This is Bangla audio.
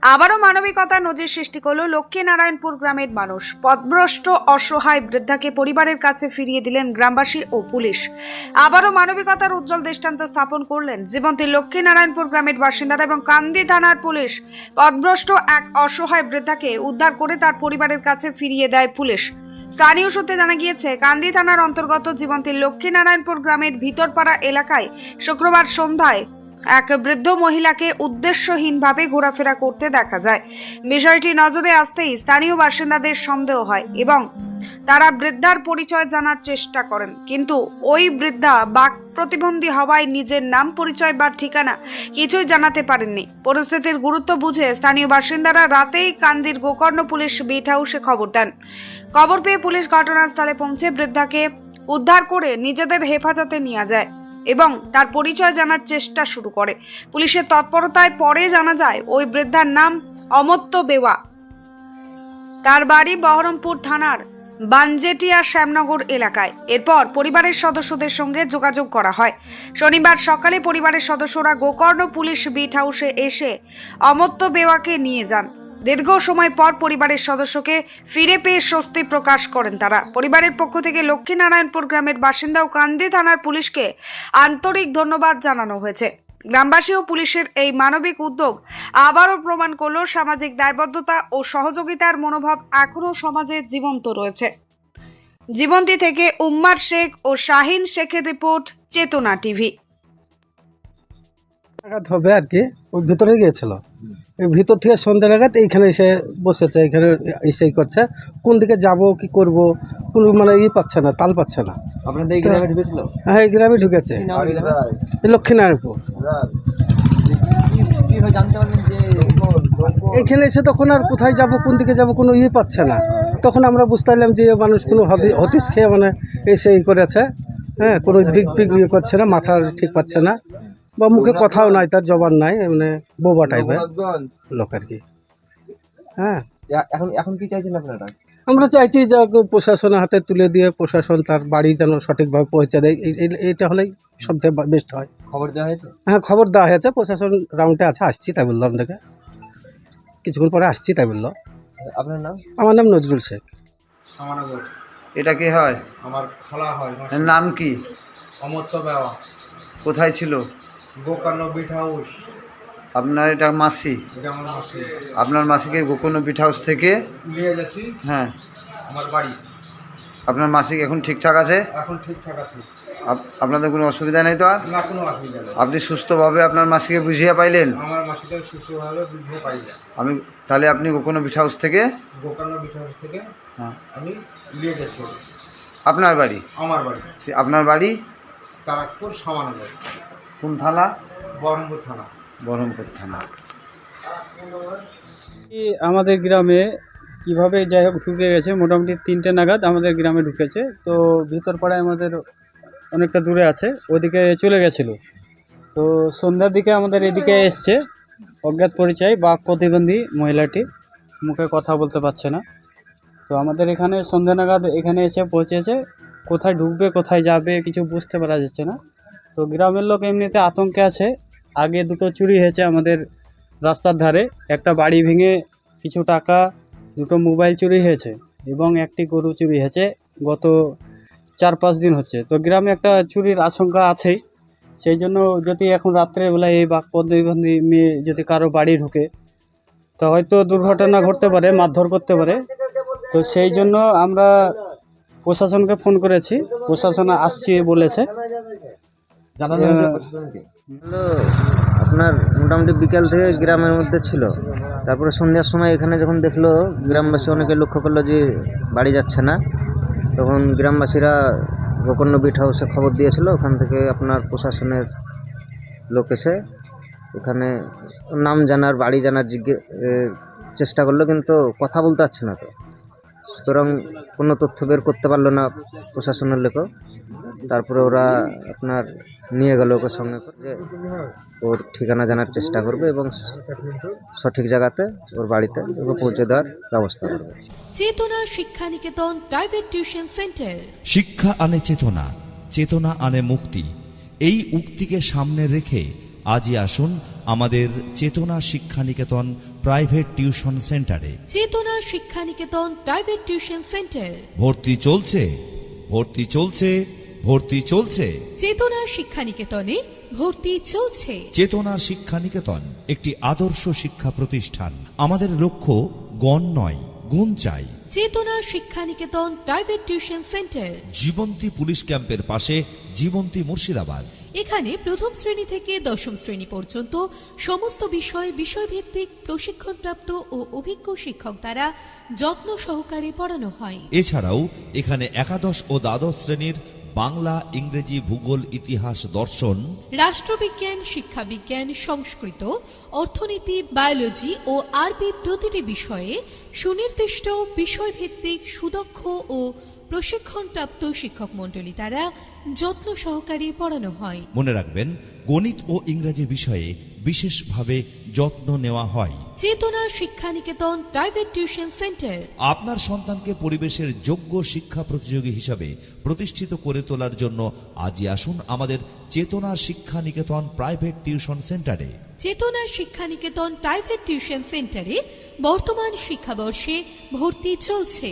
আবারও মানবিকতার নজির সৃষ্টি করল লক্ষ্মীনারায়ণপুর গ্রামের মানুষ। পথভ্রষ্ট অসহায় বৃদ্ধাকে পরিবারের কাছে ফিরিয়ে দিলেন গ্রামবাসী ও পুলিশ। আবারও মানবিকতার উজ্জ্বল দৃষ্টান্ত স্থাপন করলেন জীবন্তী লক্ষ্মীনারায়ণপুর গ্রামের বাসিন্দারা এবং কান্দি থানার পুলিশ। পথভ্রষ্ট এক অসহায় বৃদ্ধাকে উদ্ধার করে তার পরিবারের কাছে ফিরিয়ে দেয় পুলিশ। স্থানীয় সূত্রে জানা গিয়েছে, কান্দি থানার অন্তর্গত জীবন্তী লক্ষ্মীনারায়ণপুর গ্রামের ভিতরপাড়া এলাকায় শুক্রবার সন্ধ্যায় এক বৃদ্ধ মহিলাকে উদ্দেশ্যহীনভাবে ঘোরাফেরা করতে দেখা যায়। বিষয়টি নজরে আসতেই স্থানীয় বাসিন্দাদের সন্দেহ হয় এবং তারা বৃদ্ধার পরিচয় জানার চেষ্টা করেন, কিন্তু ওই বৃদ্ধা বাক প্রতিবন্ধী হওয়ায় নিজের নাম, পরিচয় বা ঠিকানা কিছুই জানাতে পারেননি। পরিস্থিতির গুরুত্ব বুঝে স্থানীয় বাসিন্দারা রাতেই কান্দির গোকর্ণ পুলিশ বিট হাউসে খবর দেন। খবর পেয়ে পুলিশ ঘটনাস্থলে পৌঁছে বৃদ্ধাকে উদ্ধার করে নিজেদের হেফাজতে নিয়ে যায় এবং তার পরিচয় জানার চেষ্টা শুরু করে। পুলিশের তৎপরতায় পরে জানা যায় ওই বৃদ্ধার নাম অমত্য বেওয়া। তার বাড়ি বহরমপুর থানার বানজেটিয়া শ্যামনগর এলাকায়। এরপর পরিবারের সদস্যদের সঙ্গে যোগাযোগ করা হয়। শনিবার সকালে পরিবারের সদস্যরা গোকর্ণ পুলিশ বিট হাউসে এসে অমত্য বেওয়াকে নিয়ে যান। দীর্ঘ সময় পর পরিবারের সদস্যকে ফিরে পেয়ে স্বস্তি প্রকাশ করেন তারা। পরিবারের পক্ষ থেকে লক্ষ্মীনারায়ণপুর গ্রামের বাসিন্দা ও কান্দি থানার পুলিশকে আন্তরিক ধন্যবাদ জানানো হয়েছে। গ্রামবাসী ও পুলিশের এই মানবিক উদ্যোগ আবারও প্রমাণ করল সামাজিক দায়বদ্ধতা ও সহযোগিতার মনোভাব এখনো সমাজে জীবন্ত রয়েছে। জীবন্তী থেকে উম্মার শেখ ও শাহিন শেখের রিপোর্ট, চেতনা টিভি। হবে আর কি, ওই ভিতরে গিয়েছিল, এই ভিতর থেকে সন্ধ্যা নাগাদ এইখানে এসে বসেছে, এখানে এসেই করছে। কোন দিকে যাব কি করব কোন মানে পাচ্ছে না, তাল পাচ্ছে না। আপনাদের এই গ্রামে ঢুকেছিল? হ্যাঁ, এই গ্রামে ঢুকেছে, এই লক্ষ্মীনারায়ণপুর। জানতে পারলেন যে এখানে এসে তখন আর কোথায় যাব, কোন দিকে যাব কোনো পাচ্ছে না। তখন আমরা বুঝতে পারলাম যে মানুষ কোনো হদিস খেয়ে মানে এসে করেছে। হ্যাঁ, কোনো দিক করছে না, মাথার ঠিক পাচ্ছে না, বা মুখে কথাও নাই, তার জবান নাই, মানে বোবা টাইপের লোক আর কি। হ্যাঁ, এখন এখন কি চাইছেন আপনারা? আমরা চাইছি যে প্রশাসনের হাতে তুলে দিয়ে প্রশাসন তার বাড়ি যেন সঠিকভাবে পৌঁছে দেয়, এইটা হলেই সবথেকে বেস্ট হয়। খবর দেওয়া হয়েছে? হ্যাঁ, খবর দেওয়া হয়েছে, প্রশাসন রাউন্ডে আছে, আসছি তাই বললো আমাদেরকে, কিছুক্ষণ পরে আসছি তাই বললো। আপনার নাম? আমার নাম নজরুল শেখ। এটা কি হয়? আমার খালা হয়। এর নাম কি? অমর্ত্য বেওয়া। কোথায় ছিল? Gokarna bit house. আপনার এটা মাসি? এটা আমার মাসি। আপনার মাসিকে গোকর্ণ বিট হাউস থেকে নিয়ে যাচ্ছি হ্যাঁ আমার বাড়ি। আপনার মাসি এখন ঠিকঠাক আছে? এখন ঠিকঠাক আছে, আপনাদের কোনো অসুবিধা নেই তো? আর না, কোনো অসুবিধা নেই। আপনি সুস্থভাবে আপনার মাসিকে বুঝিয়ে পাইলেন? আমার মাসিকে সুস্থভাবে বুঝতে পাই না। আমি তাহলে আপনি গোকর্ণ বিট হাউস থেকে গোকর্ণ বিট হাউস থেকে হ্যাঁ আমি নিয়ে যাচ্ছি আপনার বাড়ি? আমার বাড়ি আপনার বাড়ি তারাকপুর সামানগর। কোন থানা? বহরমপুর থানা। বহরমপুর থানা। আমাদের গ্রামে কিভাবে যাই হোক ঢুকে গেছে, মোটামুটি 3টে নাগাদ আমাদের গ্রামে ঢুকেছে। তো ভিতর পাড়ায় আমাদের অনেকটা দূরে আছে, ওদিকে চলে গেছিলো। তো সন্ধ্যার দিকে আমাদের এদিকে এসছে অজ্ঞাত পরিচয় বা প্রতিবন্ধী মহিলাটি, মুখে কথা বলতে পারছে না। তো আমাদের এখানে সন্ধ্যা নাগাদ এখানে এসে পৌঁছেছে। কোথায় ঢুকবে কোথায় যাবে কিছু বুঝতে পারা যাচ্ছে না। তো গ্রামের লোক এমনিতে আতঙ্কে আছে। আগে 2টো চুরি হয়েছে আমাদের রাস্তার ধারে, একটা বাড়ি ভেঙে কিছু টাকা, 2টো মোবাইল চুরি হয়েছে এবং একটি গরু চুরি হয়েছে। গত 4-5 দিন হচ্ছে। তো গ্রামে একটা চুরির আশঙ্কা আছেই। সেই জন্য যদি এখন রাত্রেবেলায় এই বাক প্রতিবন্ধী মেয়ে যদি কারো বাড়ি ঢুকে, তো হয়তো দুর্ঘটনা ঘটতে পারে, মারধর করতে পারে। তো সেই জন্য আমরা প্রশাসনকে ফোন করেছি, প্রশাসন আসছে বলেছে। জানানো হয়েছে প্রশাসনকে? আপনার মোটামুটি বিকেল থেকে গ্রামের মধ্যে ছিল, তারপরে সন্ধ্যার সময় এখানে যখন দেখলো গ্রামবাসী, অনেকে লক্ষ্য করলো যে বাড়ি যাচ্ছে না, তখন গ্রামবাসীরা গোকর্ণ বিট হাউসে খবর দিয়েছিল। ওখান থেকে আপনার প্রশাসনের লোক এসে এখানে নাম জানার, বাড়ি জানার চেষ্টা করলো, কিন্তু কথা বলতে পারছে না। তো সুতরাং কোনো তথ্য বের করতে পারলো না প্রশাসনের লোকও। তারপরে ওরা আপনার নিয়ে গেল ওকে সঙ্গে করে, যে ওর ঠিকানা জানার চেষ্টা করবে এবং সঠিক জায়গাতে ওর বাড়িতে ওকে পৌঁছে দেওয়ার ব্যবস্থা করবে। চেতনা শিক্ষা নিকেতন প্রাইভেট টিউশন সেন্টার। শিক্ষা আনে চেতনা, চেতনা আনে মুক্তি। এই উক্তিকে সামনে রেখে আজই আসুন আমাদের চেতনা শিক্ষানিকেতন প্রাইভেট টিউশন সেন্টারে। চেতনা শিক্ষানিকেতন প্রাইভেট টিউশন সেন্টার। ভর্তি চলছে, ভর্তি চলছে, ভর্তি চলছে। চেতনা শিক্ষানিকেতনে ভর্তি চলছে। চেতনা শিক্ষানিকেতন একটি আদর্শ শিক্ষা প্রতিষ্ঠান। আমাদের লক্ষ্য গণ নয়, গুণ চাই। Chetana Shikshaniketan private tuition centre. Jibanti police ক্যাম্পের পাশে, জীবন্তী মুর্শিদাবাদ। এখানে প্রথম শ্রেণী থেকে দশম শ্রেণী পর্যন্ত সমস্ত বিষয়ভিত্তিক প্রশিক্ষণপ্রাপ্ত ও অভিজ্ঞ শিক্ষক দ্বারা যত্ন সহকারে পড়ানো হয়। এছাড়াও এখানে একাদশ ও দ্বাদশ শ্রেণীর বাংলা, ইংরেজি, ভূগোল, ইতিহাস, দর্শন, রাষ্ট্রবিজ্ঞান, শিক্ষাবিজ্ঞান, সংস্কৃত, অর্থনীতি, বায়োলজি ও আরবি প্রতিটি বিষয়ে সুনির্দিষ্ট বিষয়ভিত্তিক সুদক্ষ ও প্রশিক্ষণপ্রাপ্ত শিক্ষক মণ্ডলী দ্বারা যত্ন সহকারে পড়ানো হয়। মনে রাখবেন, গণিত ও ইংরেজি বিষয়ে বিশেষভাবে যত্ন নেওয়া হয়। চেতনা শিক্ষানিকেতন প্রাইভেট টিউশন সেন্টার। আপনার সন্তানকে পরিবেশের যোগ্য শিক্ষা প্রতিযোগী হিসাবে প্রতিষ্ঠিত করে তোলার জন্য আজই আসুন আমাদের চেতনা শিক্ষানিকেতন প্রাইভেট টিউশন সেন্টারে। চেতনা শিক্ষানিকেতন প্রাইভেট টিউশন সেন্টারে বর্তমান শিক্ষাবর্ষে ভর্তি চলছে।